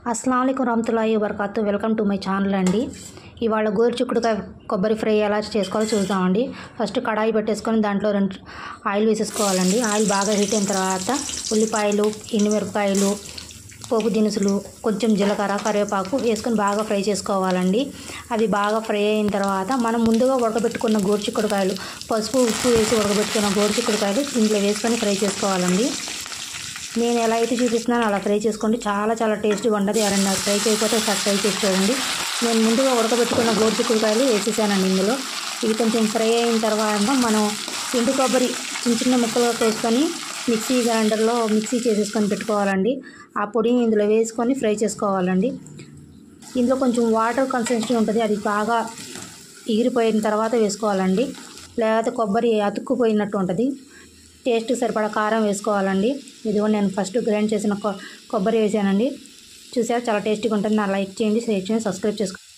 అస్సలాము అలైకుం వరహ్మతుల్లాహి వబరకాతుహు. Welcome to my channel అండి. ఇవాళ గోరుచిక్కుడుకాయ కొబ్బరి ఫ్రై ఎలా చేసుకోవాలో చూద్దామండి. ఫస్ట్ కడాయి పెట్టేసుకొని దాంట్లో ఆయిల్ వేసేసుకోవాలండి. ఆయిల్ బాగా హీట్ అయిన తర్వాత ఉల్లిపాయలు, ఎండుమిరపకాయలు, పోపు దినుసులు, కొంచెం జీలకర్ర, కరివేపాకు వేసుకొని బాగా ఫ్రై చేసుకోవాలండి. అవి బాగా ఫ్రై అయిన తర్వాత మనం ముందుగా ఉడకబెట్టుకున్న గోరుచిక్కుడుకాయలు, పసుపు ఉప్పు వేసి ఉడకబెట్టుకున్న గోరుచిక్కుడుకాయలు దీంట్లో వేసుకొని ఫ్రై చేసుకోవాలండి. నేను ఎలా అయితే చూపిస్తున్నానో అలా ఫ్రై చేసుకోండి. చాలా చాలా టేస్ట్గా ఉండదు. ఎవరైనా ఫ్రై చేయకపోతే ఒకసారి ఫ్రై చేసి చూడండి. నేను ముందుగా ఉడకబెట్టుకున్న గోరుచిక్కుడుకాయలు వేసేసానండి ఇందులో. ఇవి కొంచెం ఫ్రై అయిన తర్వాత మనం ఎండు కొబ్బరి చిన్న చిన్న ముక్కలుగా కోసుకొని మిక్సీ గ్రైండర్లో మిక్సీ చేసేసుకొని పెట్టుకోవాలండి. ఆ పొడిని ఇందులో వేసుకొని ఫ్రై చేసుకోవాలండి. ఇందులో కొంచెం వాటర్ కన్సిస్టెన్సీ ఉంటుంది, అది బాగా ఎగిరిపోయిన తర్వాత వేసుకోవాలండి. లేకపోతే కొబ్బరి అతుక్కుపోయినట్టు ఉంటుంది. టేస్ట్ సరిపడా కారం వేసుకోవాలండి. ఇదిగో నేను ఫస్ట్ గ్రైండ్ చేసిన కొబ్బరి వేసానండి. చూసారా, చాలా టేస్టీగా ఉంటుంది. నా లైక్ చేయండి, షేర్ చేయండి, సబ్స్క్రైబ్ చేసుకోండి.